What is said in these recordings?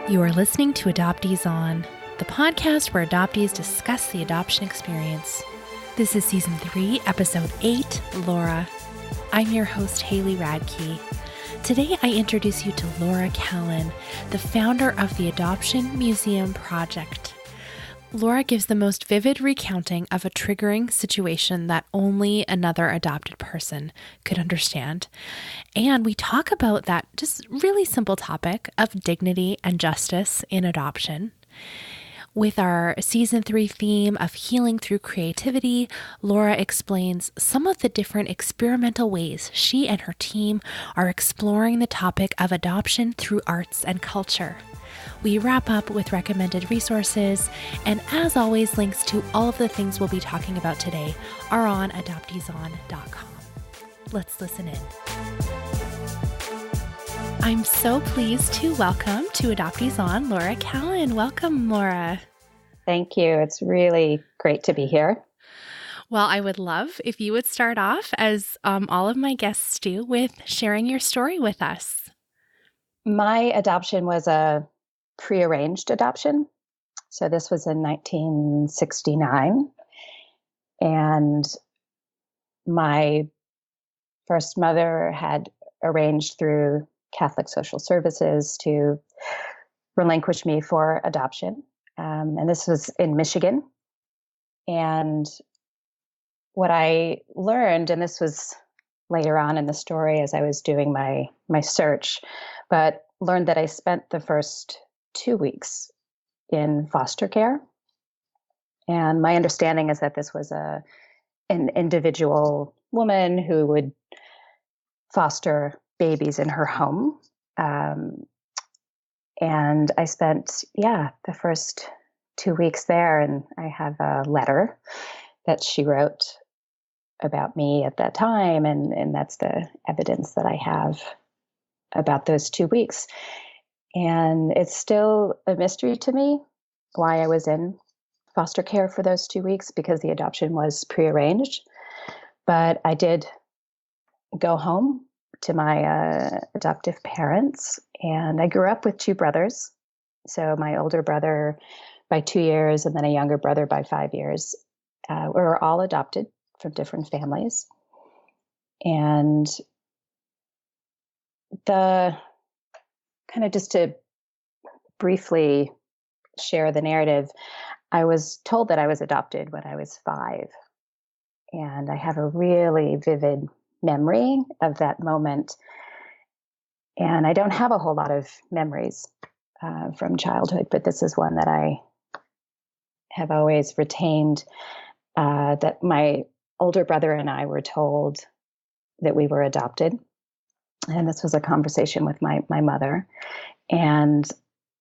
You are listening to Adoptees On, the podcast where adoptees discuss the adoption experience. This is Season 3, Episode 8, Laura. I'm your host, Haley Radke. Today, I introduce you to Laura Callan, the founder of the Adoption Museum Project. Laura gives the most vivid recounting of a triggering situation that only another adopted person could understand. And we talk about that just really simple topic of dignity and justice in adoption. With our Season 3 theme of healing through creativity, Laura explains some of the different experimental ways she and her team are exploring the topic of adoption through arts and culture. We wrap up with recommended resources, and as always, links to all of the things we'll be talking about today are on adopteeson.com. Let's listen in. I'm so pleased to welcome to Adoptees On, Laura Callan. Welcome, Laura. Thank you. It's really great to be here. Well, I would love if you would start off, as all of my guests do, with sharing your story with us. My adoption was a prearranged adoption. So this was in 1969. And my first mother had arranged through Catholic Social Services to relinquish me for adoption. And this was in Michigan. And what I learned, and this was later on in the story as I was doing my search, but learned that I spent the first 2 weeks in foster care. And my understanding is that this was an individual woman who would foster babies in her home. And I spent, the first 2 weeks there. And I have a letter that she wrote about me at that time. And that's the evidence that I have about those 2 weeks. And it's still a mystery to me why I was in foster care for those 2 weeks, because the adoption was prearranged. But I did go home to my adoptive parents, and I grew up with two brothers. So my older brother by 2 years and then a younger brother by 5 years. We were all adopted from different families. And the kind of just to briefly share the narrative, I was told that I was adopted when I was 5. And I have a really vivid memory of that moment. And I don't have a whole lot of memories from childhood, but this is one that I have always retained, that my older brother and I were told that we were adopted. And this was a conversation with my mother. And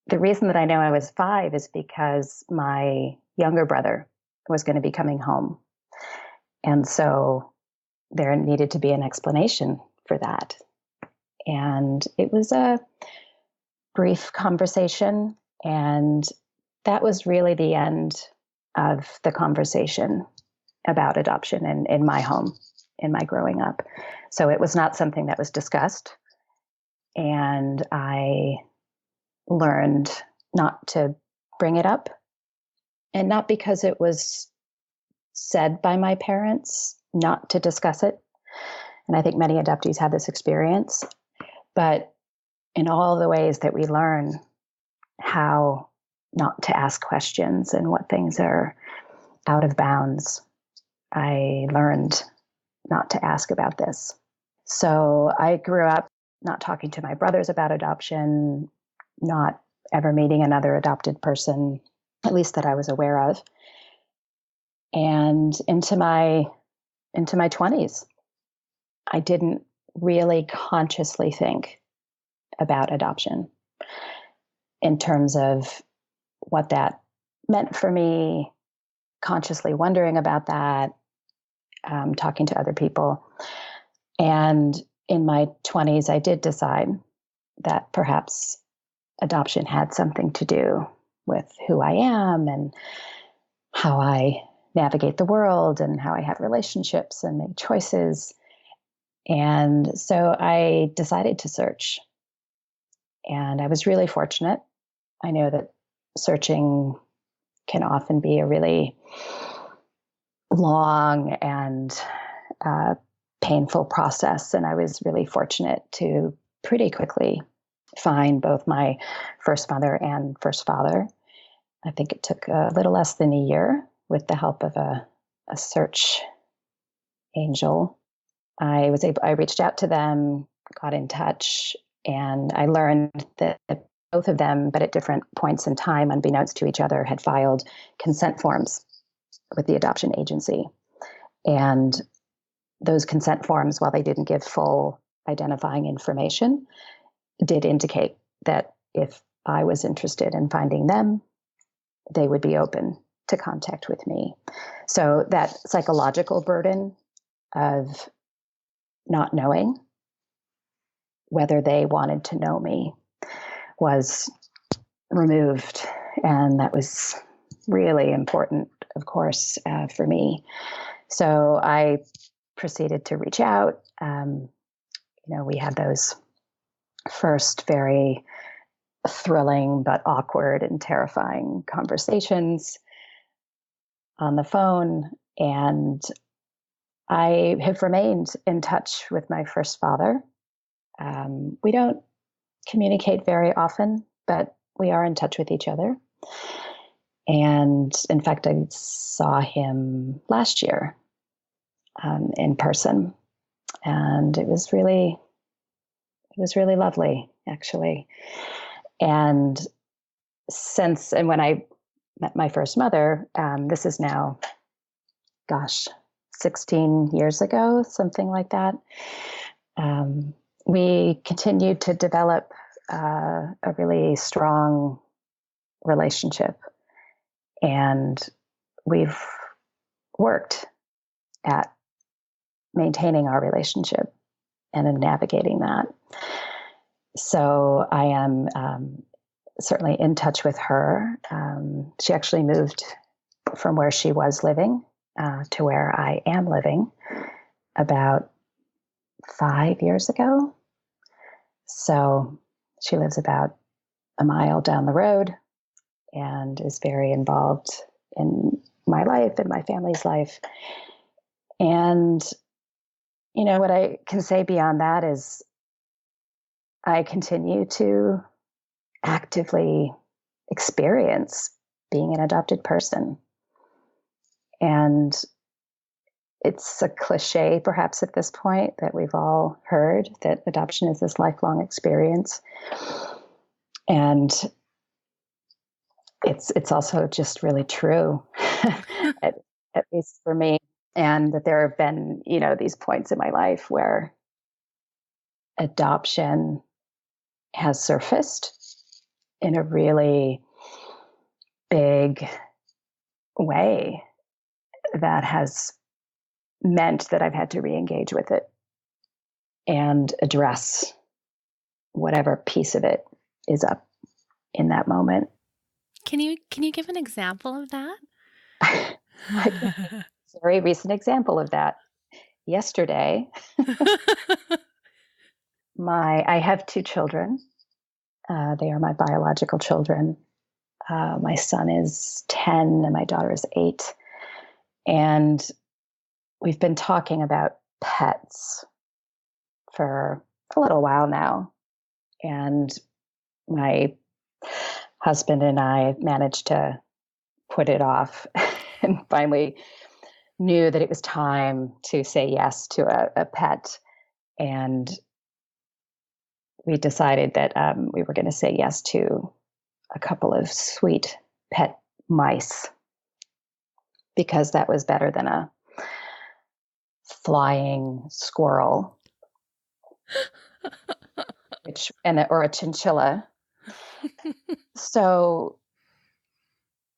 the reason that I know I was 5 is because my younger brother was going to be coming home. And so there needed to be an explanation for that. And it was a brief conversation. And that was really the end of the conversation about adoption in my home, in my growing up. So it was not something that was discussed. And I learned not to bring it up. And not because it was said by my parents not to discuss it. And I think many adoptees have this experience. But in all the ways that we learn how not to ask questions and what things are out of bounds, I learned not to ask about this. So I grew up not talking to my brothers about adoption, not ever meeting another adopted person, at least that I was aware of. And into my 20s, I didn't really consciously think about adoption in terms of what that meant for me, consciously wondering about that, talking to other people. And in my 20s, I did decide that perhaps adoption had something to do with who I am and how I navigate the world and how I have relationships and make choices. And so I decided to search. And I was really fortunate I know that searching can often be a really long and painful process. And I was really fortunate to pretty quickly find both my first mother and first father. I think it took a little less than a year with the help of a search angel. I reached out to them, got in touch, and I learned that both of them, but at different points in time, unbeknownst to each other, had filed consent forms with the adoption agency. And those consent forms, while they didn't give full identifying information, did indicate that if I was interested in finding them, they would be open to contact with me. So that psychological burden of not knowing whether they wanted to know me was removed. And that was really important, of course, for me. So I proceeded to reach out. We had those first very thrilling but awkward and terrifying conversations on the phone. And I have remained in touch with my first father. We don't communicate very often, but we are in touch with each other. And in fact, I saw him last year in person, and it was really lovely, actually. And when I met my first mother, this is now, 16 years ago, something like that. We continued to develop a really strong relationship, and we've worked at maintaining our relationship and in navigating that. So I am certainly in touch with her. She actually moved from where she was living to where I am living about 5 years ago. So she lives about a mile down the road and is very involved in my life and my family's life. And, what I can say beyond that is I continue to actively experience being an adopted person. And it's a cliche, perhaps at this point, that we've all heard that adoption is this lifelong experience. And it's also just really true, at least for me. And that there have been, these points in my life where adoption has surfaced in a really big way that has meant that I've had to re-engage with it and address whatever piece of it is up in that moment. Can you give an example of that? A very recent example of that. Yesterday, I have 2 children. They are my biological children. My son is 10 and my daughter is 8. And we've been talking about pets for a little while now. And my husband and I managed to put it off and finally knew that it was time to say yes to a pet. And we decided that we were going to say yes to a couple of sweet pet mice, because that was better than a flying squirrel, or a chinchilla. So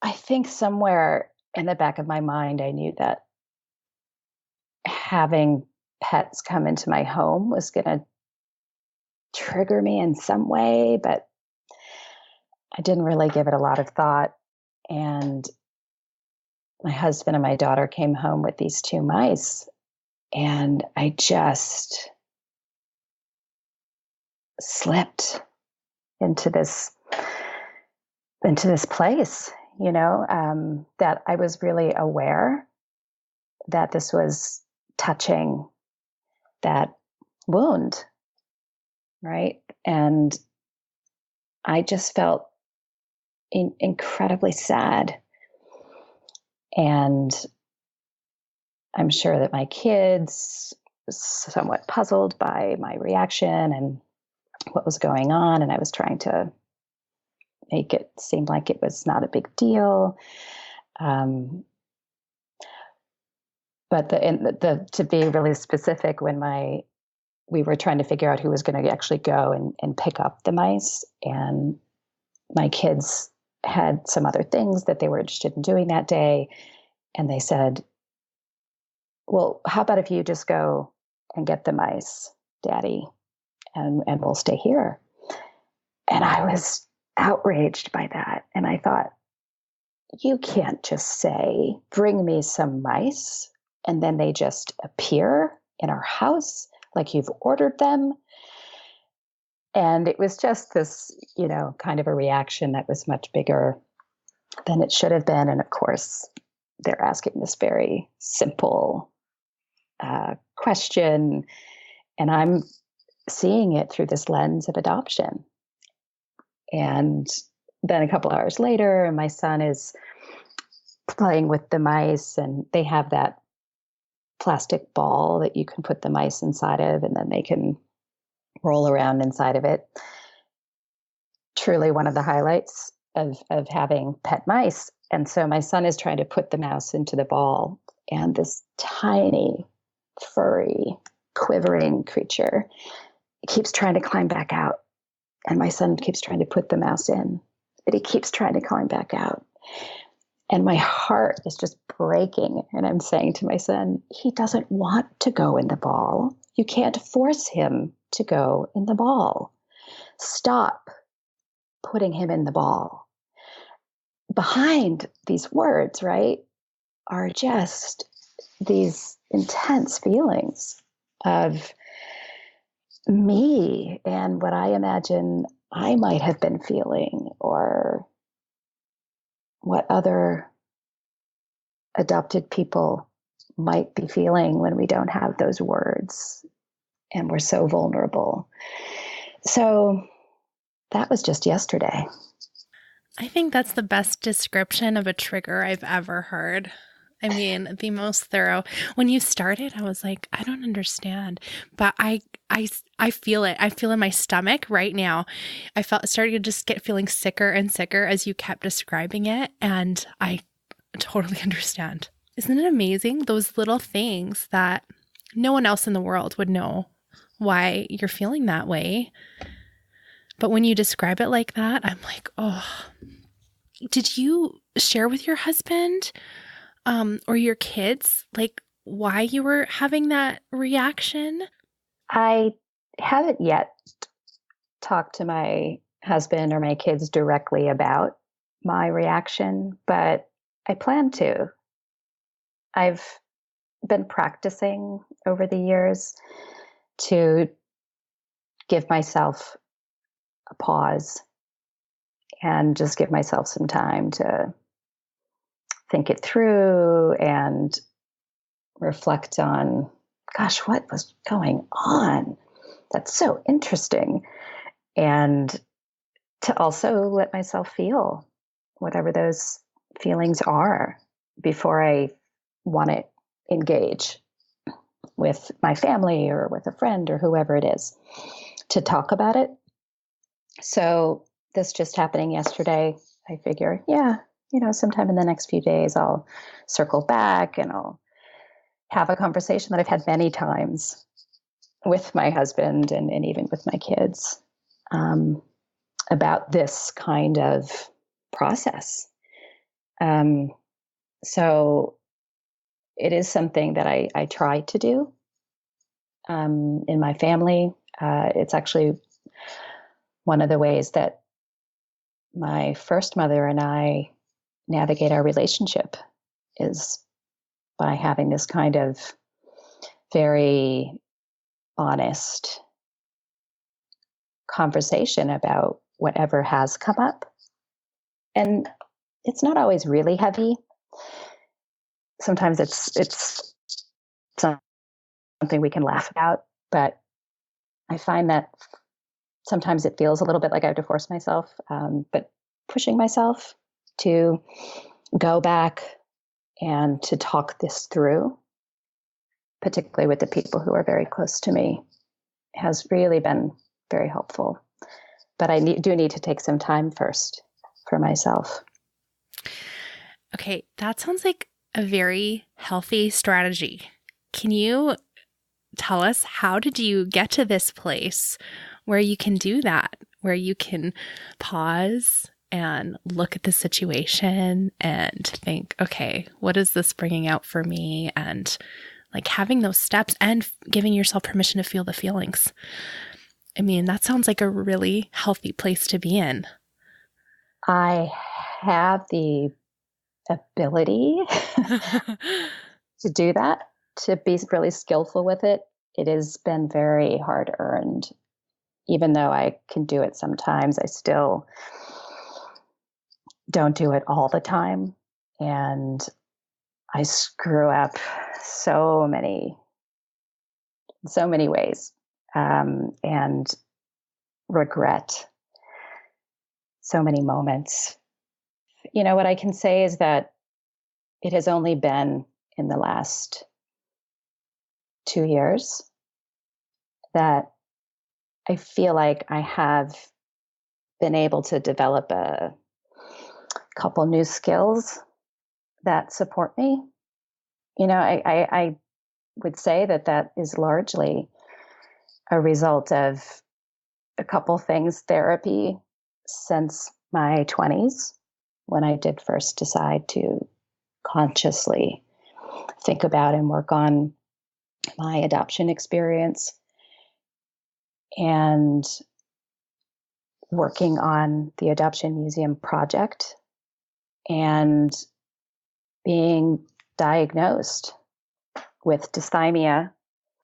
I think somewhere in the back of my mind, I knew that having pets come into my home was going to trigger me in some way, but I didn't really give it a lot of thought. And my husband and my daughter came home with these 2 mice, and I just slipped into this into this place, that I was really aware that this was touching that wound, right? And I just felt incredibly sad. And I'm sure that my kids was somewhat puzzled by my reaction and what was going on. And I was trying to make it seem like it was not a big deal. But to be really specific, when we were trying to figure out who was going to actually go and pick up the mice, and my kids had some other things that they were interested in doing that day. And they said, well, how about if you just go and get the mice, Daddy, and we'll stay here. And I was outraged by that. And I thought, you can't just say, bring me some mice, and then they just appear in our house like you've ordered them. And it was just this, kind of a reaction that was much bigger than it should have been. And of course, they're asking this very simple question, and I'm seeing it through this lens of adoption. And then a couple hours later, my son is playing with the mice, and they have that plastic ball that you can put the mice inside of, and then they can roll around inside of it. Truly one of the highlights of having pet mice. And so my son is trying to put the mouse into the ball, and this tiny, furry, quivering creature keeps trying to climb back out. And my son keeps trying to put the mouse in, but he keeps trying to climb back out. And my heart is just breaking. And I'm saying to my son, he doesn't want to go in the ball. You can't force him to go in the ball. Stop putting him in the ball. Behind these words, right, are just these intense feelings of me and what I imagine I might have been feeling, or what other adopted people might be feeling when we don't have those words and we're so vulnerable. So that was just yesterday. I think that's the best description of a trigger I've ever heard. I mean, the most thorough. When you started, I was like, I don't understand, but I feel it. I feel in my stomach right now. I started to just feeling sicker and sicker as you kept describing it. And I totally understand. Isn't it amazing? Those little things that no one else in the world would know why you're feeling that way. But when you describe it like that, I'm like, oh, did you share with your husband or your kids, like, why you were having that reaction? I haven't yet talked to my husband or my kids directly about my reaction, but I plan to. I've been practicing over the years to give myself a pause and just give myself some time to think it through and reflect on, gosh, what was going on? That's so interesting. And to also let myself feel whatever those feelings are before I want to engage with my family or with a friend or whoever it is to talk about it. So this just happening yesterday, I figure, sometime in the next few days, I'll circle back and I'll have a conversation that I've had many times with my husband and even with my kids about this kind of process. So it is something that I try to do in my family. It's actually one of the ways that my first mother and I navigate our relationship is by having this kind of very honest conversation about whatever has come up And it's not always really heavy. Sometimes it's something we can laugh about, but I find that sometimes it feels a little bit like I have to force myself, but pushing myself to go back and to talk this through, particularly with the people who are very close to me, has really been very helpful. But I do need to take some time first for myself. Okay, that sounds like a very healthy strategy. Can you tell us, how did you get to this place where you can do that, where you can pause and look at the situation and think, okay, what is this bringing out for me? And like having those steps and giving yourself permission to feel the feelings. I mean, that sounds like a really healthy place to be in. I have the ability to do that, to be really skillful with it. It has been very hard earned. Even though I can do it sometimes, I still don't do it all the time. And I screw up so many ways, and regret so many moments. You know, what I can say is that it has only been in the last 2 years that I feel like I have been able to develop a couple new skills that support me. You know, I would say that is largely a result of a couple things: therapy since my 20s, when I did first decide to consciously think about and work on my adoption experience, and working on the Adoption Museum project, and being diagnosed with dysthymia,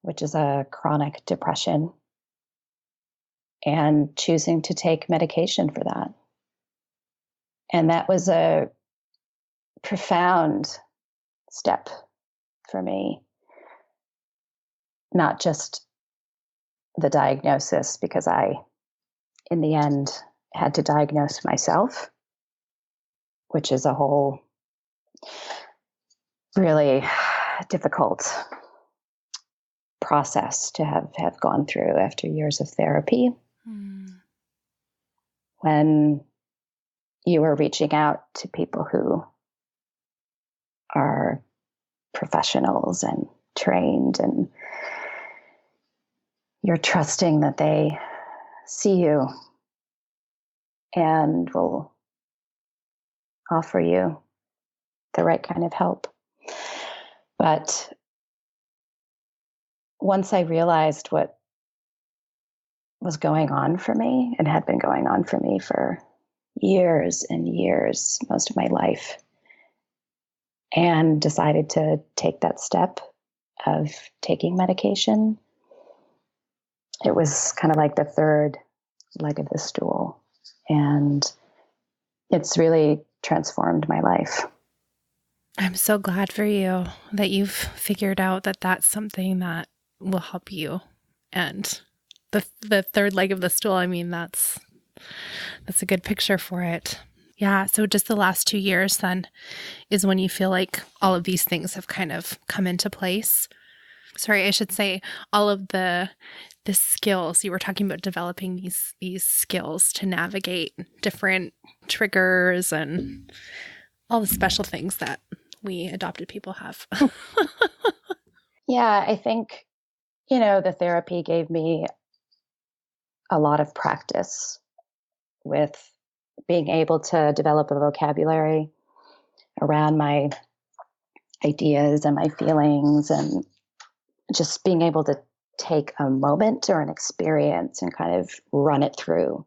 which is a chronic depression, and choosing to take medication for that. And that was a profound step for me. Not just the diagnosis, because I, in the end, had to diagnose myself, which is a whole really difficult process to have gone through after years of therapy. When you are reaching out to people who are professionals and trained, and you're trusting that they see you and will offer you the right kind of help. But once I realized what was going on for me, and had been going on for me for years and years, most of my life, and decided to take that step of taking medication, it was kind of like the third leg of the stool. And it's really transformed my life. I'm so glad for you that you've figured out that that's something that will help you. And the third leg of the stool, I mean, that's a good picture for it. Yeah. So just the last 2 years then is when you feel like all of these things have kind of come into place. Sorry, I should say all of the skills you were talking about, developing these skills to navigate different triggers and all the special things that we adopted people have. Yeah, I think, the therapy gave me a lot of practice with being able to develop a vocabulary around my ideas and my feelings, and just being able to take a moment or an experience and kind of run it through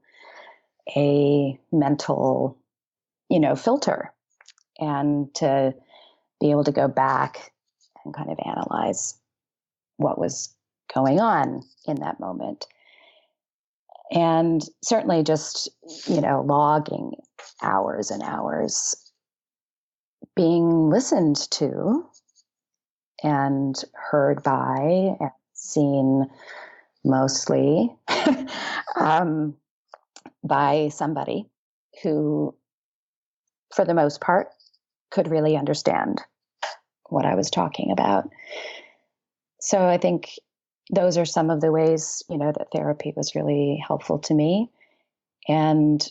a mental, filter, and to be able to go back and kind of analyze what was going on in that moment. And certainly just, logging hours and hours being listened to and heard by and seen mostly by somebody who, for the most part, could really understand what I was talking about. So I think those are some of the ways, that therapy was really helpful to me. And,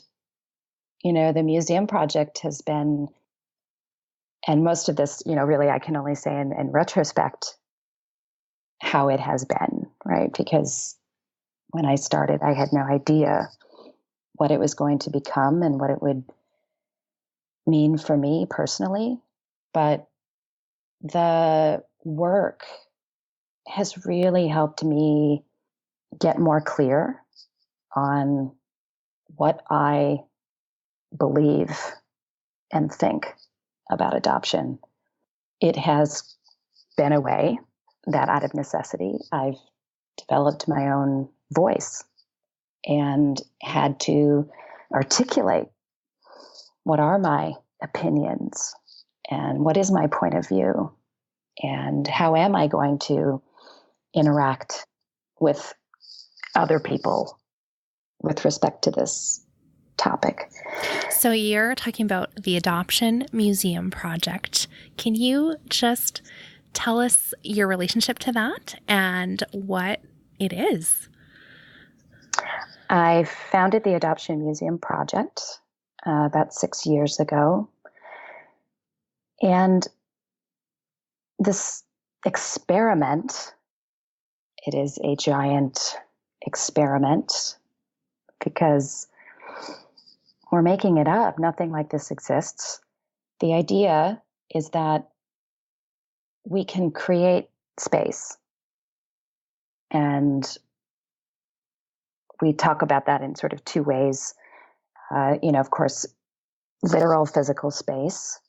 the museum project has been, and most of this, really I can only say in retrospect how it has been, right? Because when I started, I had no idea what it was going to become and what it would mean for me personally. But the work has really helped me get more clear on what I believe and think about adoption. It has been a way that out of necessity, I've developed my own voice and had to articulate what are my opinions and what is my point of view and how am I going to interact with other people with respect to this topic. So you're talking about the Adoption Museum Project. Can you just tell us your relationship to that and what it is? I founded the Adoption Museum Project about 6 years ago. And this experiment, it is a giant experiment because we're making it up. Nothing like this exists. The idea is that we can create space. And we talk about that in sort of two ways. Of course, literal physical space,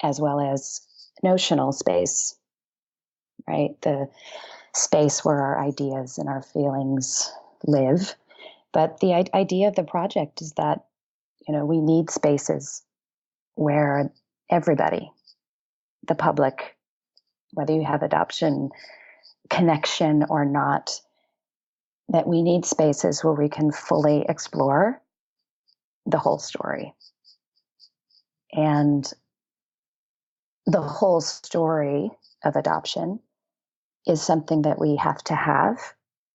as well as notional space, right? The space where our ideas and our feelings live. But the idea of the project is that, we need spaces where everybody, the public, whether you have adoption connection or not, that we need spaces where we can fully explore the whole story. And the whole story of adoption is something that we have to have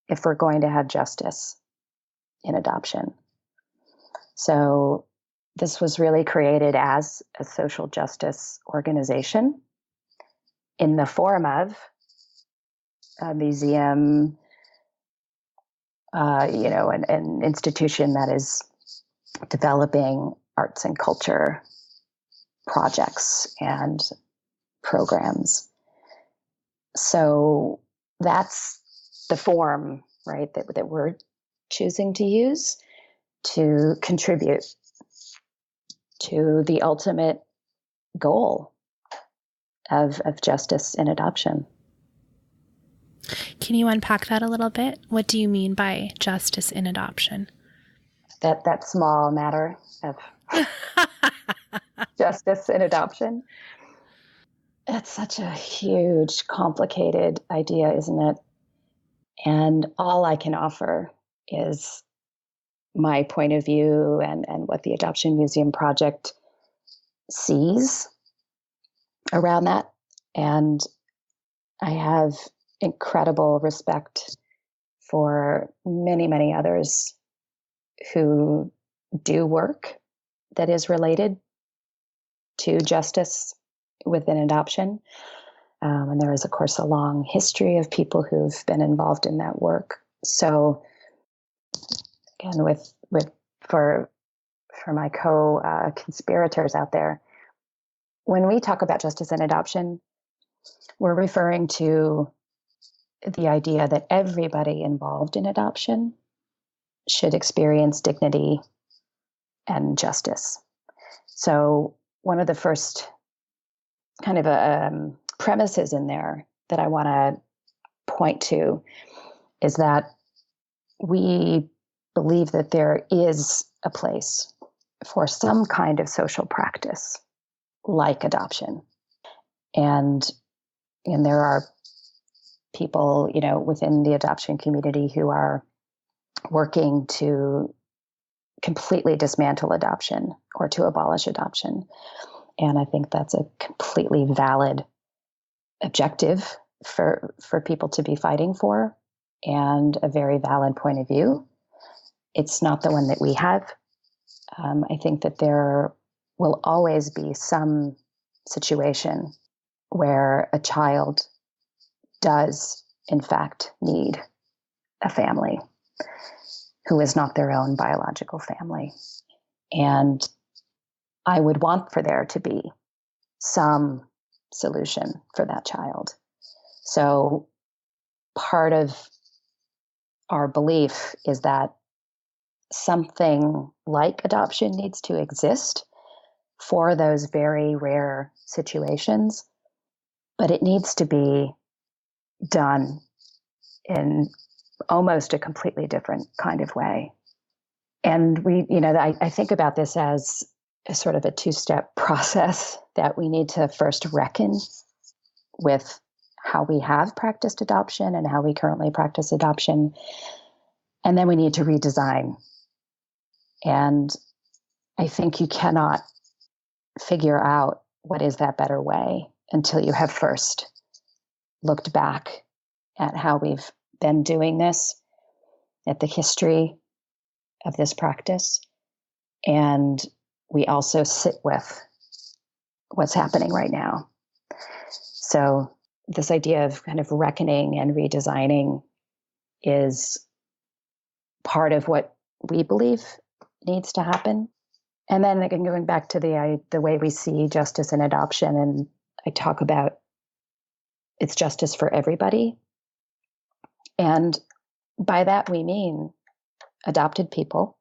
if we're going to have justice in adoption. So this was really created as a social justice organization in the form of a museum, an institution that is developing arts and culture projects and programs. So that's the form, right, that we're choosing to use to contribute to the ultimate goal of justice in adoption. Can you unpack that a little bit? What do you mean by justice in adoption? That small matter of justice in adoption. It's such a huge, complicated idea, isn't it? And all I can offer is my point of view and what the Adoption Museum Project sees around that. And I have incredible respect for many, many others who do work that is related to justice within adoption. And there is, of course, a long history of people who've been involved in that work. So again, for my co-conspirators out there, when we talk about justice in adoption, we're referring to the idea that everybody involved in adoption should experience dignity and justice. So one of the first kind of premises in there that I want to point to is that we believe that there is a place for some kind of social practice like adoption. And there are people, within the adoption community who are working to completely dismantle adoption or to abolish adoption. And I think that's a completely valid objective for people to be fighting for, and a very valid point of view. It's not the one that we have. I think that there will always be some situation where a child does, in fact, need a family who is not their own biological family. And I would want for there to be some solution for that child. So part of our belief is that something like adoption needs to exist for those very rare situations, but it needs to be done in almost a completely different kind of way. And I think about this as a sort of a two-step process, that we need to first reckon with how we have practiced adoption and how we currently practice adoption. And then we need to redesign. And I think you cannot figure out what is that better way until you have first looked back at how we've been doing this, at the history of this practice. And we also sit with what's happening right now. So this idea of kind of reckoning and redesigning is part of what we believe needs to happen. And then again, going back to the way we see justice in adoption, and I talk about it's justice for everybody. And by that we mean adopted people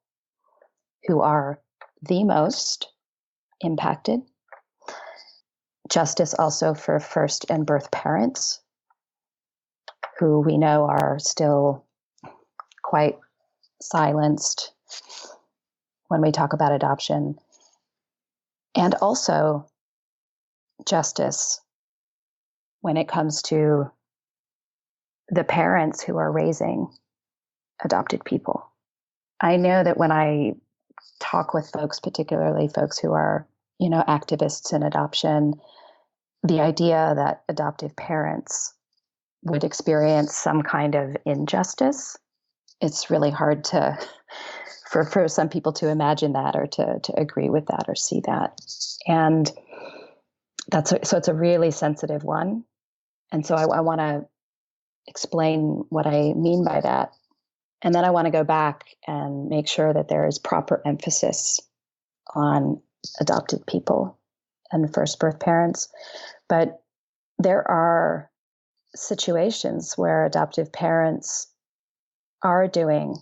who are the most impacted. Justice also for first and birth parents, who we know are still quite silenced when we talk about adoption. And also justice when it comes to the parents who are raising adopted people. I know that when I talk with folks, particularly folks who are, activists in adoption, the idea that adoptive parents would experience some kind of injustice, it's really hard for some people to imagine that, or to agree with that or see that. And so it's a really sensitive one. And so I want to explain what I mean by that. And then I want to go back and make sure that there is proper emphasis on adopted people and first birth parents. But there are situations where adoptive parents are doing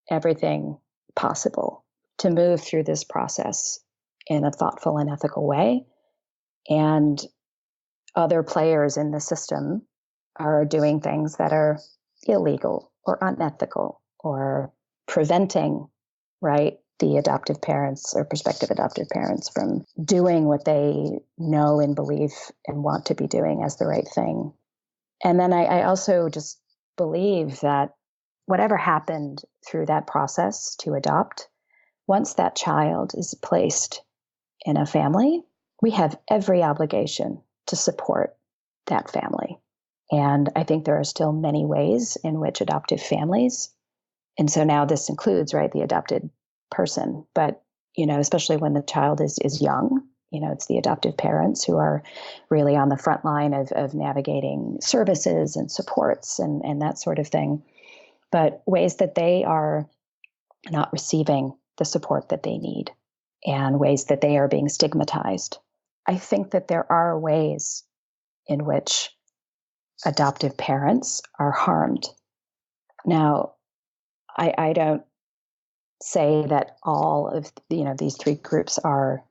everything possible to move through this process in a thoughtful and ethical way. And other players in the system are doing things that are illegal or unethical, or preventing, the adoptive parents or prospective adoptive parents from doing what they know and believe and want to be doing as the right thing. And then I also just believe that whatever happened through that process to adopt, once that child is placed in a family, we have every obligation to support that family. And I think there are still many ways in which adoptive families, and so now this includes, the adopted person, but, especially when the child is young, it's the adoptive parents who are really on the front line of navigating services and supports and that sort of thing. But ways that they are not receiving the support that they need, and ways that they are being stigmatized. I think that there are ways in which adoptive parents are harmed. Now, I don't say that all of these three groups are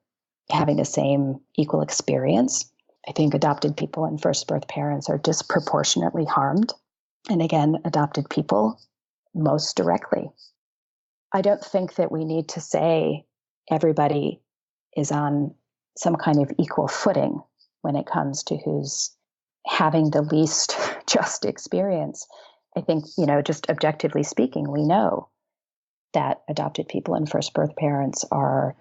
having the same equal experience. I think adopted people and first birth parents are disproportionately harmed. And again, adopted people most directly. I don't think that we need to say everybody is on some kind of equal footing when it comes to who's having the least just experience. I think, just objectively speaking, we know that adopted people and first birth parents are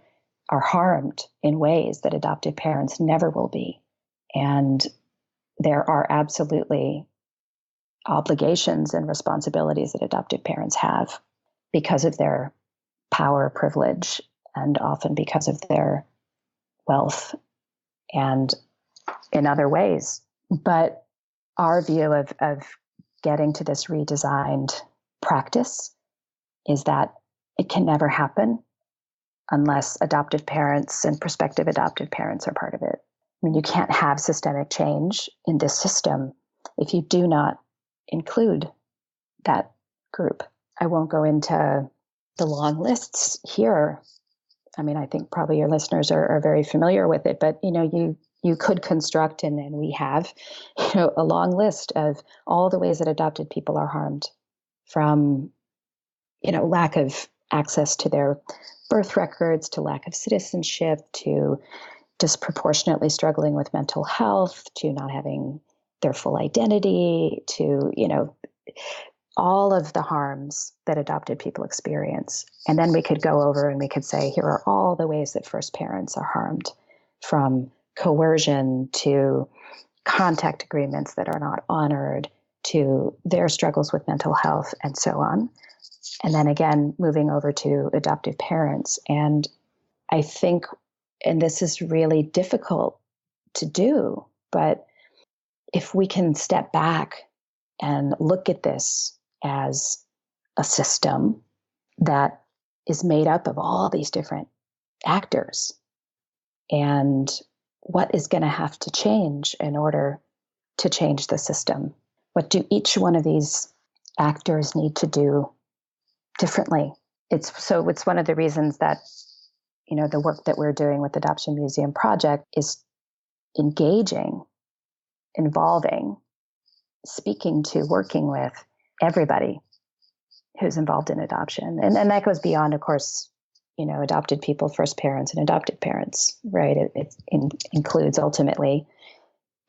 harmed in ways that adopted parents never will be. And there are absolutely obligations and responsibilities that adopted parents have because of their power, privilege, and often because of their wealth and in other ways. But our view of getting to this redesigned practice is that it can never happen unless adoptive parents and prospective adoptive parents are part of it. I mean, you can't have systemic change in this system if you do not include that group. I won't go into the long lists here. I mean, I think probably your listeners are very familiar with it, but you could construct, and we have, a long list of all the ways that adopted people are harmed, from, lack of access to their birth records, to lack of citizenship, to disproportionately struggling with mental health, to not having their full identity, to, all of the harms that adopted people experience. And then we could go over and we could say, here are all the ways that first parents are harmed, from coercion to contact agreements that are not honored, to their struggles with mental health, and so on. And then again, moving over to adoptive parents. And I think, and this is really difficult to do, but if we can step back and look at this as a system that is made up of all these different actors, and what is going to have to change in order to change the system? What do each one of these actors need to do differently? It's one of the reasons that, the work that we're doing with Adoption Museum Project is engaging, involving, speaking to, working with everybody who's involved in adoption. And that goes beyond, of course, adopted people, first parents, and adopted parents, right? It includes ultimately,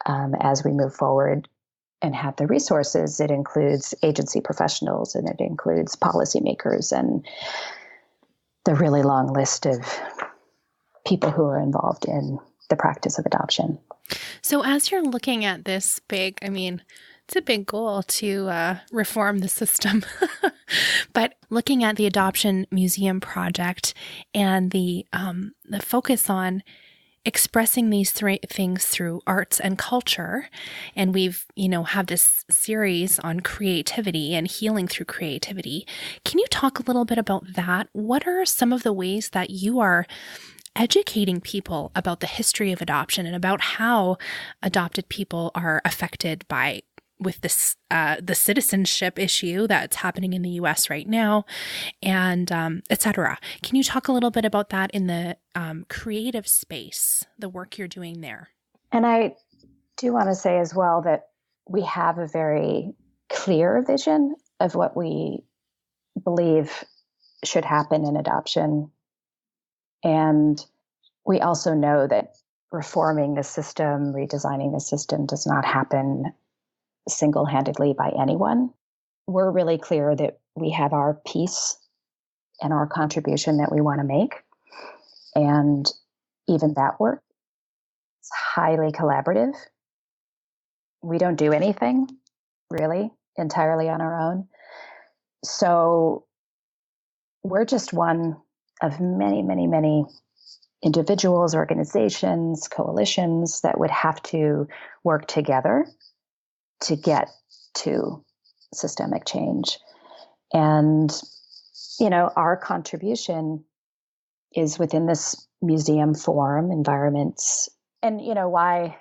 as we move forward and have the resources, it includes agency professionals, and it includes policymakers, and the really long list of people who are involved in the practice of adoption. So as you're looking at this it's a big goal to reform the system. But looking at the Adoption Museum Project and the focus on expressing these three things through arts and culture, and we've, have this series on creativity and healing through creativity. Can you talk a little bit about that? What are some of the ways that you are educating people about the history of adoption and about how adopted people are affected with this, the citizenship issue that's happening in the U.S. right now, and et cetera? Can you talk a little bit about that in the creative space, the work you're doing there? And I do want to say as well that we have a very clear vision of what we believe should happen in adoption. And we also know that reforming the system, redesigning the system does not happen single-handedly by anyone. We're really clear that we have our piece and our contribution that we want to make. And even that work is highly collaborative. We don't do anything really entirely on our own. So we're just one of many, many, many individuals, organizations, coalitions that would have to work together to get to systemic change. And, our contribution is within this museum form, environments, and, why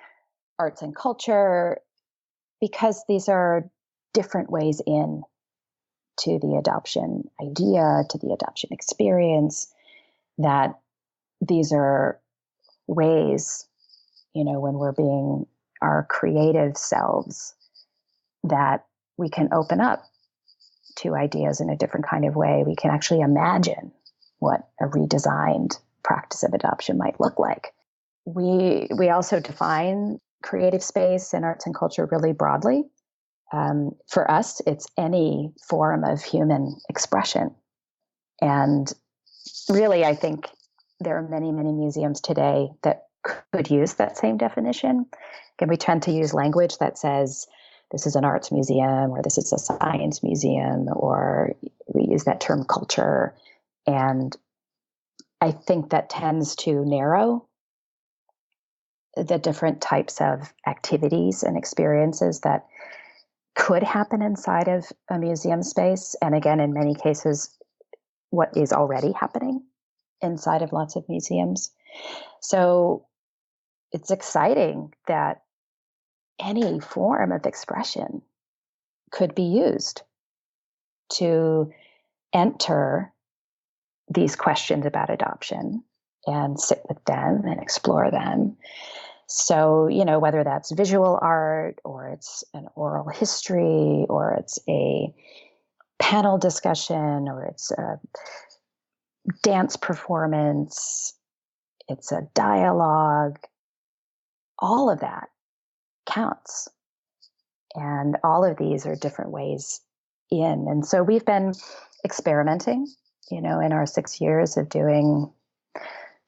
arts and culture? Because these are different ways in to the adoption idea, to the adoption experience, that these are ways, when we're being our creative selves, that we can open up to ideas in a different kind of way. We can actually imagine what a redesigned practice of adoption might look like. We also define creative space and arts and culture really broadly. For us, it's any form of human expression. And really, I think there are many, many museums today that could use that same definition. And we tend to use language that says, this is an arts museum, or this is a science museum, or we use that term culture. And I think that tends to narrow the different types of activities and experiences that could happen inside of a museum space. And again, in many cases, what is already happening inside of lots of museums. So it's exciting that any form of expression could be used to enter these questions about adoption and sit with them and explore them. So, whether that's visual art, or it's an oral history, or it's a panel discussion, or it's a dance performance, it's a dialogue, all of that counts. And all of these are different ways in. And so we've been experimenting, in our 6 years of doing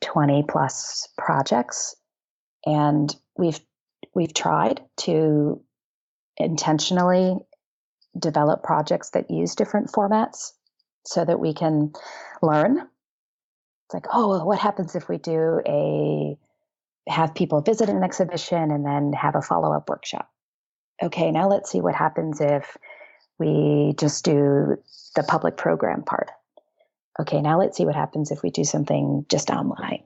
20 plus projects. And we've tried to intentionally develop projects that use different formats so that we can learn. It's like, what happens if we have people visit an exhibition and then have a follow-up workshop? Okay, now let's see what happens if we just do the public program part. Okay, now let's see what happens if we do something just online.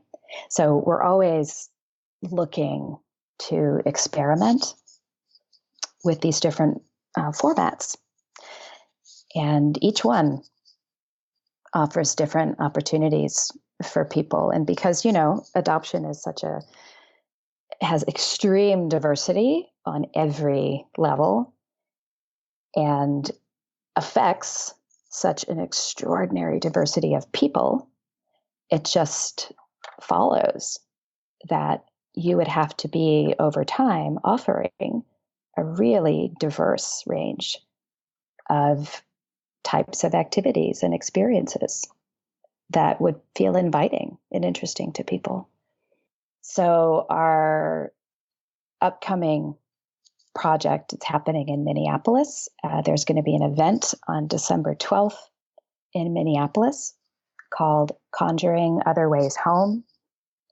So we're always looking to experiment with these different formats. And each one offers different opportunities for people. And because, adoption is has extreme diversity on every level and affects such an extraordinary diversity of people, it just follows that you would have to be, over time, offering a really diverse range of types of activities and experiences that would feel inviting and interesting to people. So our upcoming project, it's happening in Minneapolis. There's going to be an event on December 12th in Minneapolis called Conjuring Other Ways Home.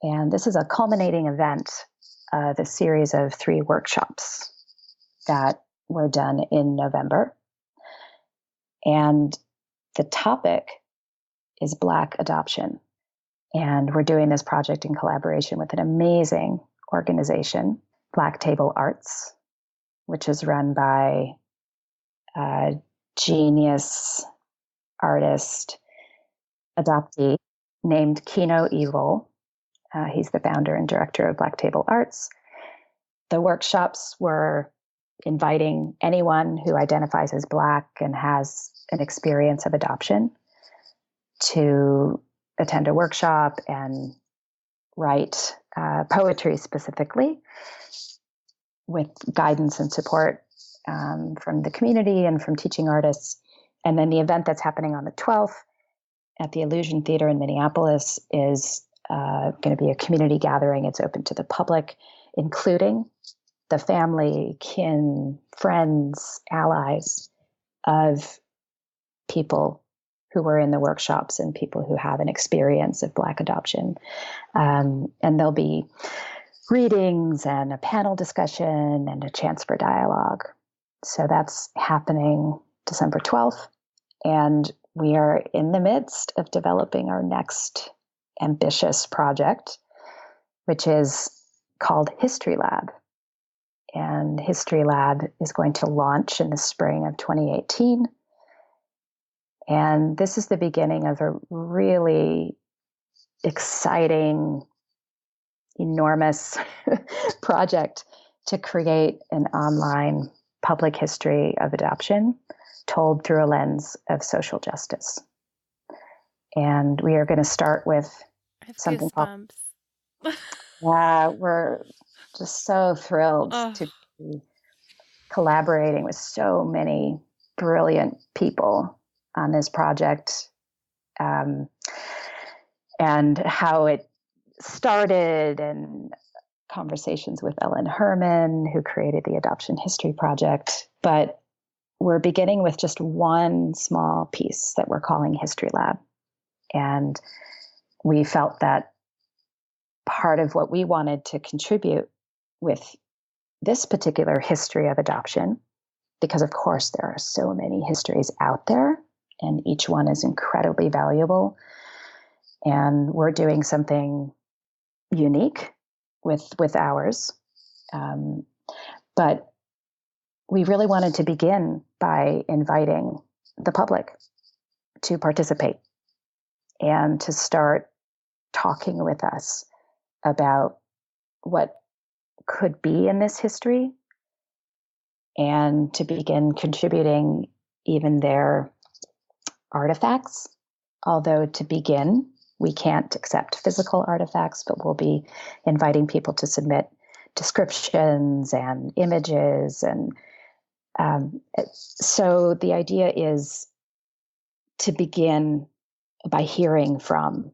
And this is a culminating event of a series of 3 workshops that were done in November. And the topic is Black adoption. And we're doing this project in collaboration with an amazing organization, Black Table Arts, which is run by a genius artist, adoptee named Kino Evil. He's the founder and director of Black Table Arts. The workshops were inviting anyone who identifies as Black and has an experience of adoption to attend a workshop and write poetry specifically, with guidance and support from the community and from teaching artists. And then the event that's happening on the 12th at the Illusion Theater in Minneapolis is going to be a community gathering. It's open to the public, including the family, kin, friends, allies of people who were in the workshops and people who have an experience of Black adoption. And there'll be readings and a panel discussion and a chance for dialogue. So that's happening December 12th. And we are in the midst of developing our next ambitious project, which is called History Lab. And History Lab is going to launch in the spring of 2018. And this is the beginning of a really exciting, enormous project to create an online public history of adoption told through a lens of social justice. And we are going to start with I have something called, goosebumps. yeah, we're just so thrilled Oh, to be collaborating with so many brilliant people on this project, um, and how it started, and conversations with Ellen Herman, who created the Adoption History Project. But we're beginning with just one small piece that we're calling History Lab. And we felt that part of what we wanted to contribute with this particular history of adoption, because of course there are so many histories out there and each one is incredibly valuable. And we're doing something unique with ours. Um, but we really wanted to begin by inviting the public to participate and to start talking with us about what could be in this history, and to begin contributing even their artifacts. Although to begin, we can't accept physical artifacts, but we'll be inviting people to submit descriptions and images. And so the idea is to begin by hearing from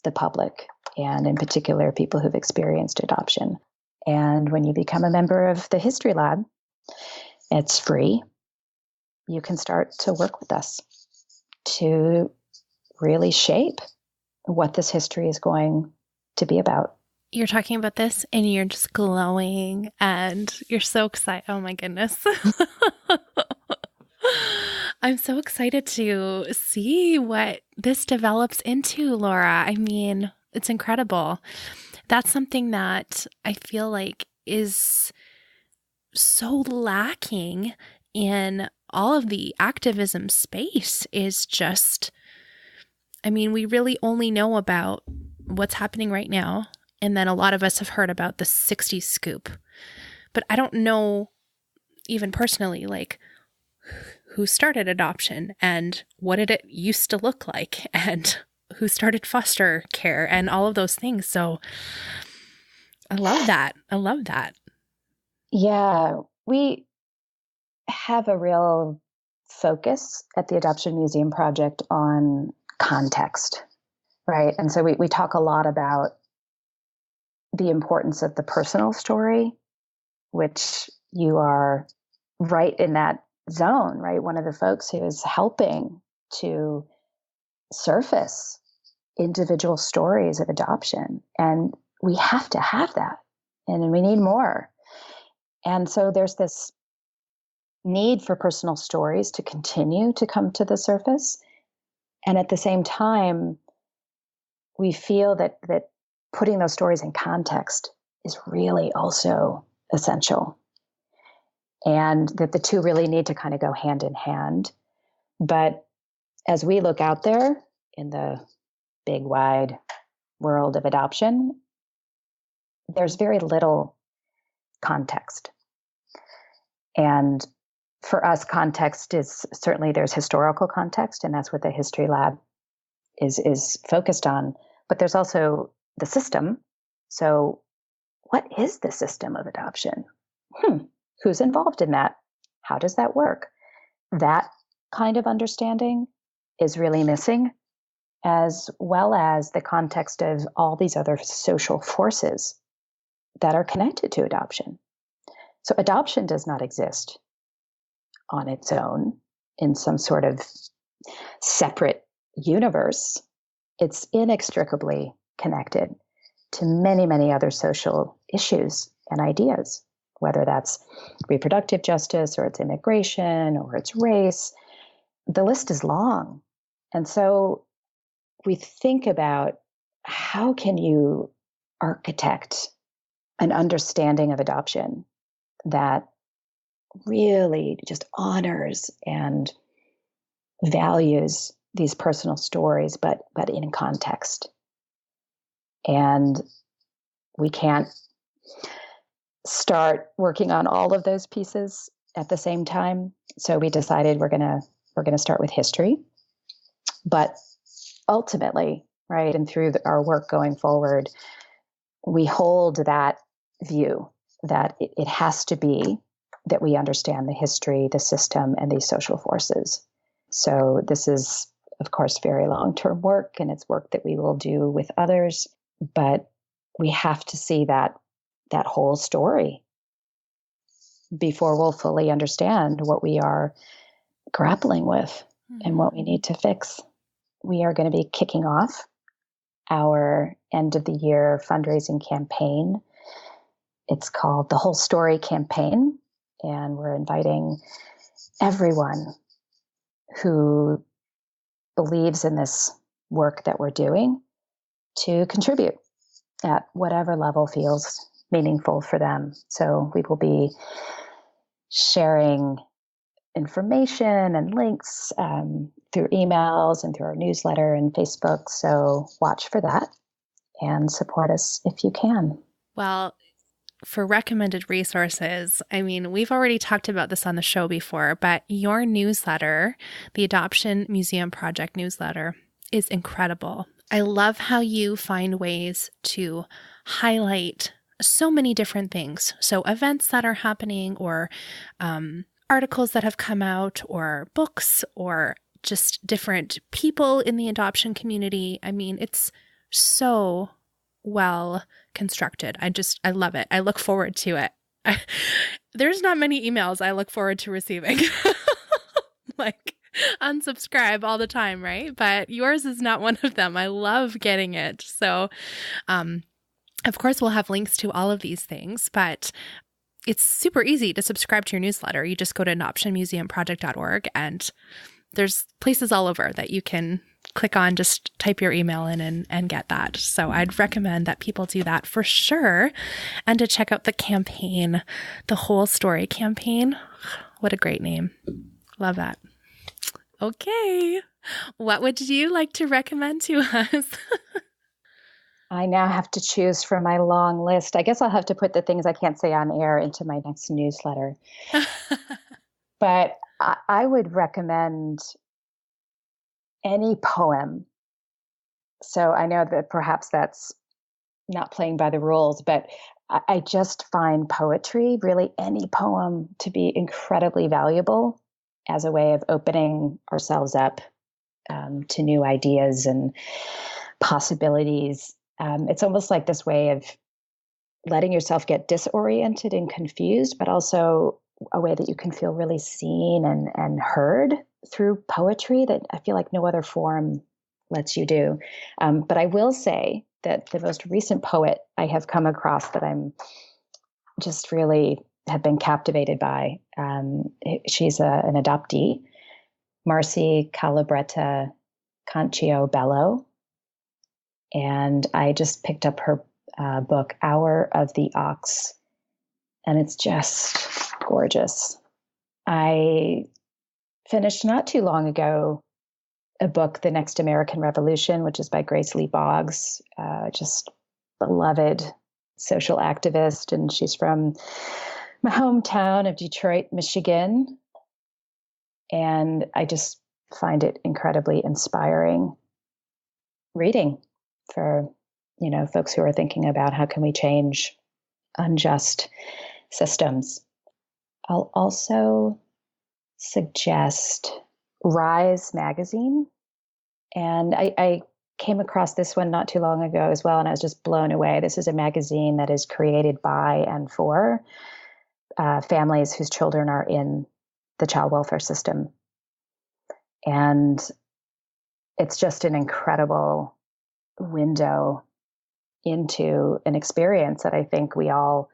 the public, and in particular, people who've experienced adoption. And when you become a member of the History Lab, it's free. You can start to work with us to really shape what this history is going to be about. you're talking about this and you're just glowing and you're so excited. Oh my goodness. I'm so excited to see what this develops into, Laura. I mean, it's incredible. That's something that I feel like is so lacking in all of the activism space, is just, I mean, we really only know about what's happening right now. And then a lot of us have heard about the 60s scoop. But I don't know, even personally, like, who started adoption and what did it used to look like and who started foster care and all of those things. So I love that. I love that. Yeah, we have a real focus at the Adoption Museum Project on context, right? And so we talk a lot about the importance of the personal story, which you are right in that zone, right? One of the folks who is helping to surface individual stories of adoption. And we have to have that. And we need more. And so there's this need for personal stories to continue to come to the surface. And at the same time, we feel that putting those stories in context is really also essential. And that the two really need to kind of go hand in hand. But as we look out there in the big, wide world of adoption, there's very little context. And for us, context is certainly, there's historical context, and that's what the History Lab is focused on. But there's also the system. So what is the system of adoption? Who's involved in that? How does that work? That kind of understanding is really missing, as well as the context of all these other social forces that are connected to adoption. So adoption does not exist on its own in some sort of separate universe. It's inextricably connected to many, many other social issues and ideas, whether that's reproductive justice or it's immigration or it's race. The list is long. And so we think about, how can you architect an understanding of adoption that really just honors and values these personal stories, but in context. And we can't start working on all of those pieces at the same time. So we decided we're gonna start with history. But ultimately, right? And through our work going forward, we hold that view that it has to be that we understand the history, the system, and these social forces. So this is, of course, very long-term work, and it's work that we will do with others, but we have to see that whole story before we'll fully understand what we are grappling with and what we need to fix. We are going to be kicking off our end of the year fundraising campaign. It's called the Whole Story Campaign, and we're inviting everyone who believes in this work that we're doing to contribute at whatever level feels meaningful for them. So we will be sharing information and links through emails and through our newsletter and Facebook. So watch for that and support us if you can. Well, for recommended resources, I mean, we've already talked about this on the show before, but your newsletter, the Adoption Museum Project newsletter, is incredible. I love how you find ways to highlight so many different things. So events that are happening, or articles that have come out, or books, or just different people in the adoption community. I mean, it's so well constructed. I love it. I look forward to it. There's not many emails I look forward to receiving. Like, unsubscribe all the time, right? But yours is not one of them. I love getting it. So, of course, we'll have links to all of these things, but it's super easy to subscribe to your newsletter. You just go to adoptionmuseumproject.org, and there's places all over that you can click on, just type your email in and get that. So I'd recommend that people do that for sure, and to check out the campaign, the Whole Story Campaign. What a great name. Love that. Okay. What would you like to recommend to us? I now have to choose from my long list. I guess I'll have to put the things I can't say on air into my next newsletter. But I would recommend any poem. So I know that perhaps that's not playing by the rules, but I just find poetry, really any poem, to be incredibly valuable as a way of opening ourselves up to new ideas and possibilities. It's almost like this way of letting yourself get disoriented and confused, but also a way that you can feel really seen and heard through poetry that I feel like no other form lets you do. But I will say that the most recent poet I have come across that I'm just really have been captivated by, she's an adoptee, Marcy Calabretta Conchio Bello. And I just picked up her book, Hour of the Ox, and it's just gorgeous. I finished not too long ago a book, The Next American Revolution, which is by Grace Lee Boggs, just beloved social activist. And she's from my hometown of Detroit, Michigan. And I just find it incredibly inspiring reading for, folks who are thinking about how can we change unjust systems. I'll also suggest Rise magazine. And I came across this one not too long ago as well, and I was just blown away. This is a magazine that is created by and for families whose children are in the child welfare system. And it's just an incredible window into an experience that I think we all,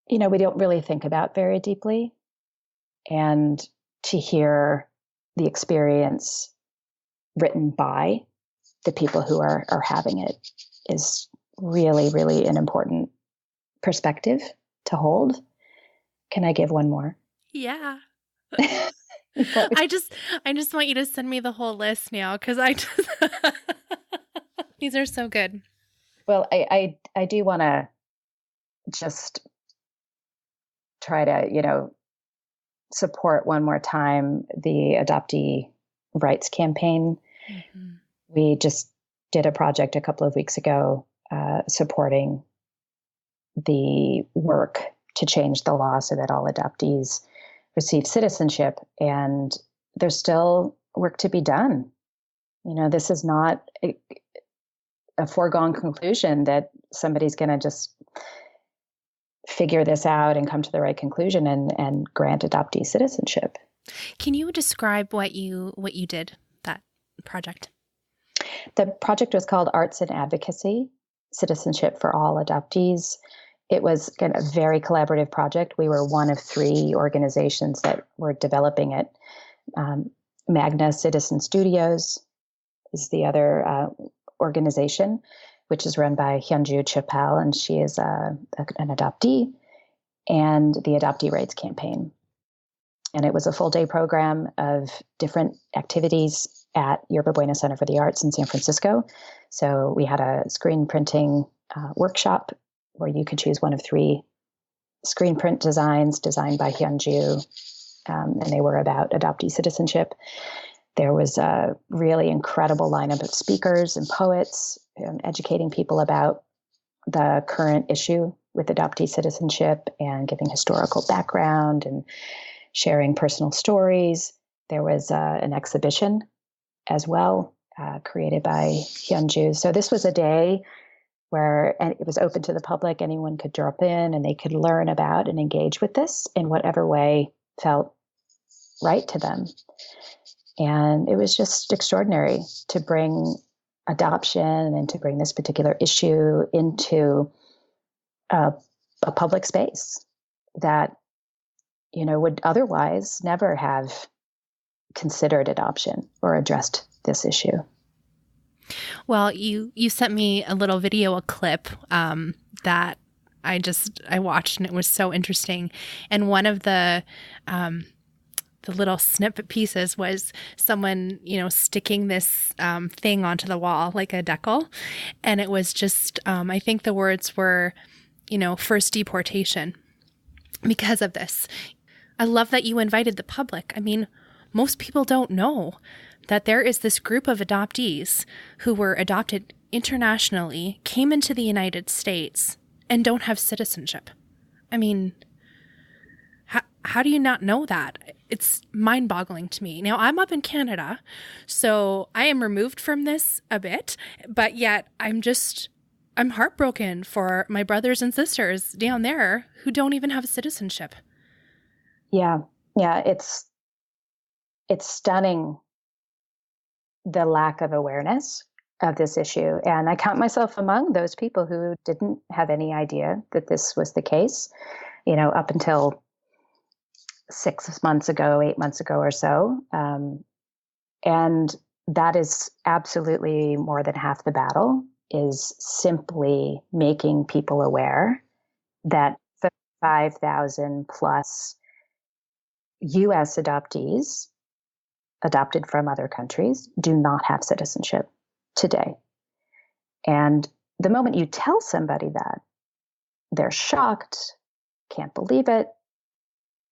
we don't really think about very deeply. And to hear the experience written by the people who are having it is really, really an important perspective to hold. Can I give one more? Yeah. I just want you to send me the whole list now, because these are so good. Well, I do want to just try to, support one more time the Adoptee Rights Campaign. Mm-hmm. We just did a project a couple of weeks ago supporting the work to change the law so that all adoptees receive citizenship. And there's still work to be done. This is not a foregone conclusion that somebody's going to just figure this out and come to the right conclusion and grant adoptee citizenship. Can you describe what you did, that project? The project was called Arts and Advocacy, Citizenship for All Adoptees. It was a very collaborative project. We were one of 3 organizations that were developing it. Magna Citizen Studios is the other organization, which is run by Hyunju Chappelle, and she is an adoptee, and the Adoptee Rights Campaign. And it was a full-day program of different activities at Yerba Buena Center for the Arts in San Francisco. So we had a screen printing workshop where you could choose one of 3 screen print designs designed by Hyunju, and they were about adoptee citizenship. There was a really incredible lineup of speakers and poets educating people about the current issue with adoptee citizenship and giving historical background and sharing personal stories. There was an exhibition as well, created by Hyunju. So this was a day where it was open to the public. Anyone could drop in and they could learn about and engage with this in whatever way felt right to them. And it was just extraordinary to bring adoption and to bring this particular issue into a public space that, would otherwise never have considered adoption or addressed this issue. Well, you sent me a little video, a clip that I watched, and it was so interesting. And one of the little snippet pieces was someone, sticking this thing onto the wall, like a decal. And it was just, I think the words were, first deportation because of this. I love that you invited the public. I mean, most people don't know that there is this group of adoptees who were adopted internationally, came into the United States, and don't have citizenship. I mean, how do you not know that? It's mind-boggling to me. Now, I'm up in Canada, so I am removed from this a bit, but yet I'm heartbroken for my brothers and sisters down there who don't even have citizenship. Yeah, it's stunning, the lack of awareness of this issue. And I count myself among those people who didn't have any idea that this was the case, up until 6 months ago, 8 months ago or so. And that is absolutely more than half the battle, is simply making people aware that 5,000 plus U.S. adoptees adopted from other countries do not have citizenship today. And the moment you tell somebody that, they're shocked, can't believe it.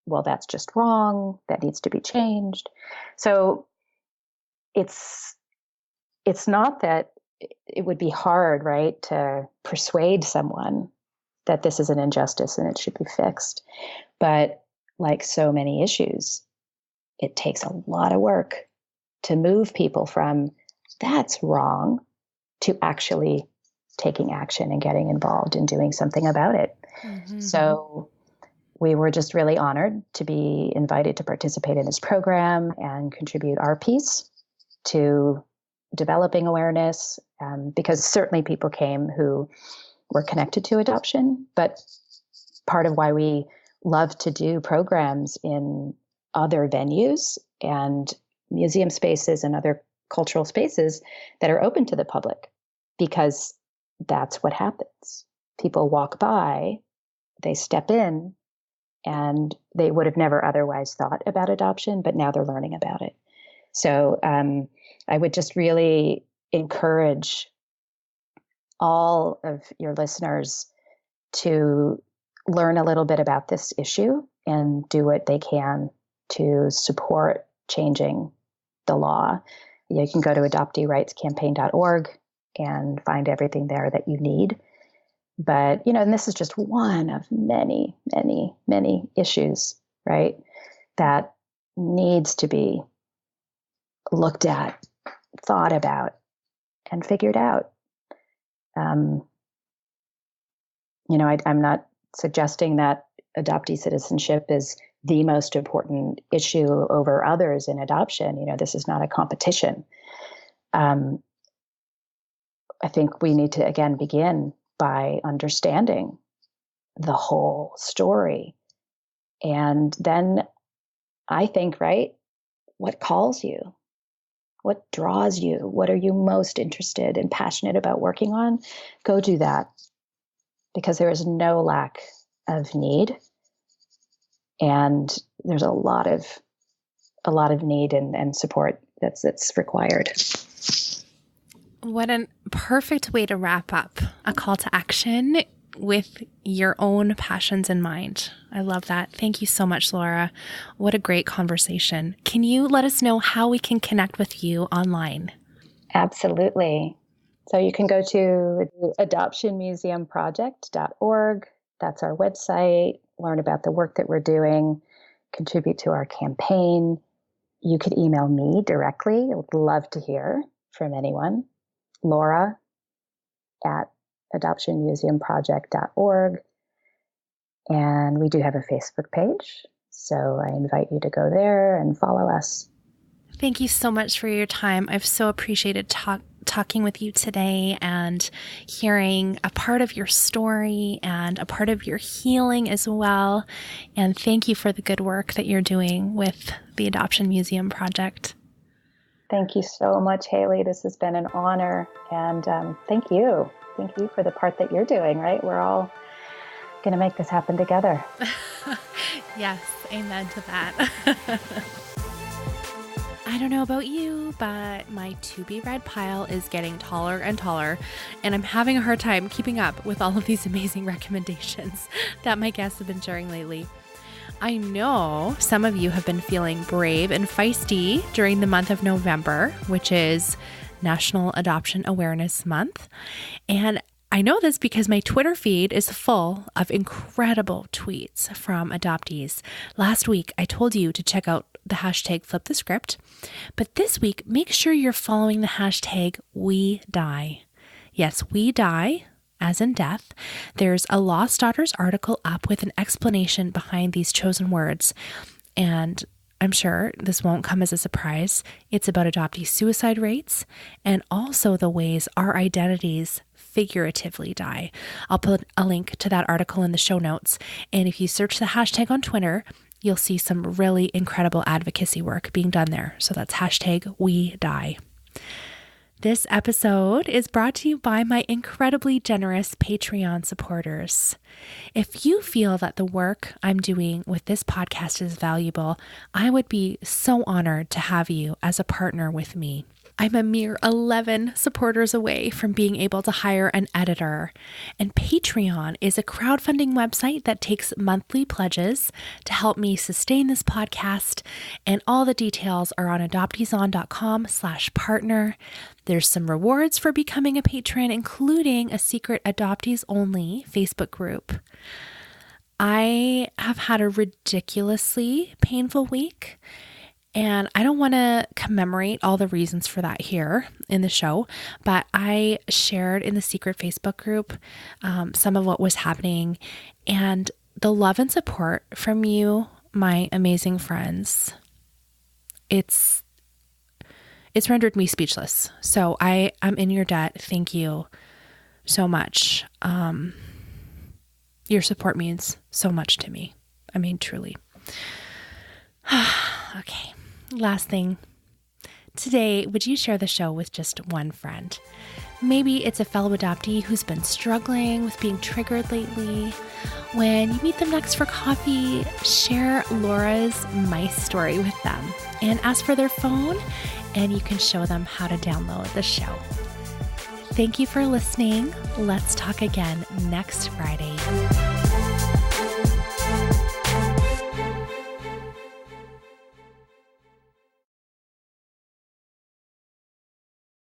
Well, that's just wrong. That needs to be changed. So it's not that it would be hard, right, to persuade someone that this is an injustice and it should be fixed. But like so many issues, it takes a lot of work to move people from that's wrong to actually taking action and getting involved and doing something about it. Mm-hmm. So we were just really honored to be invited to participate in this program and contribute our piece to developing awareness, because certainly people came who were connected to adoption, but part of why we love to do programs in other venues and museum spaces and other cultural spaces that are open to the public, because that's what happens. People walk by, they step in, and they would have never otherwise thought about adoption, but now they're learning about it. So I would just really encourage all of your listeners to learn a little bit about this issue and do what they can to support changing the law. You can go to adopteerightscampaign.org and find everything there that you need. But, and this is just one of many, many, many issues, right, that needs to be looked at, thought about, and figured out. I'm not suggesting that adoptee citizenship is the most important issue over others in adoption. This is not a competition. I think we need to, again, begin by understanding the whole story. And then I think, right, what calls you? What draws you? What are you most interested and passionate about working on? Go do that, because there is no lack of need. And there's a lot of need and support that's required. What a perfect way to wrap up a call to action with your own passions in mind. I love that. Thank you so much, Laura. What a great conversation. Can you let us know how we can connect with you online? Absolutely. So you can go to adoptionmuseumproject.org. That's our website. Learn about the work that we're doing, contribute to our campaign. You could email me directly. I would love to hear from anyone. Laura at adoptionmuseumproject.org. And we do have a Facebook page, so I invite you to go there and follow us. Thank you so much for your time. I've so appreciated talking with you today and hearing a part of your story and a part of your healing as well. And thank you for the good work that you're doing with the Adoption Museum Project. Thank you so much, Haley. This has been an honor. And thank you. Thank you for the part that you're doing, right? We're all going to make this happen together. Yes, amen to that. I don't know about you, but my to-be-read pile is getting taller and taller, and I'm having a hard time keeping up with all of these amazing recommendations that my guests have been sharing lately. I know some of you have been feeling brave and feisty during the month of November, which is National Adoption Awareness Month. And I know this because my Twitter feed is full of incredible tweets from adoptees. Last week, I told you to check out the hashtag Flip the Script, but this week, make sure you're following the hashtag WeDie. Yes, we die, as in death. There's a Lost Daughters article up with an explanation behind these chosen words, and I'm sure this won't come as a surprise. It's about adoptee suicide rates and also the ways our identities figuratively die. I'll put a link to that article in the show notes. And if you search the hashtag on Twitter, you'll see some really incredible advocacy work being done there. So that's hashtag WeDie. This episode is brought to you by my incredibly generous Patreon supporters. If you feel that the work I'm doing with this podcast is valuable, I would be so honored to have you as a partner with me. I'm a mere 11 supporters away from being able to hire an editor, and Patreon is a crowdfunding website that takes monthly pledges to help me sustain this podcast, and all the details are on adopteeson.com/partner. There's some rewards for becoming a patron, including a secret adoptees only Facebook group. I have had a ridiculously painful week, and I don't want to commemorate all the reasons for that here in the show, but I shared in the secret Facebook group some of what was happening, and the love and support from you, my amazing friends, it's rendered me speechless. So I am in your debt. Thank you so much. Your support means so much to me. I mean, truly. Okay. Last thing. Today, would you share the show with just one friend? Maybe it's a fellow adoptee who's been struggling with being triggered lately. When you meet them next for coffee, share Laura's My Story with them and ask for their phone, and you can show them how to download the show. Thank you for listening. Let's talk again next Friday.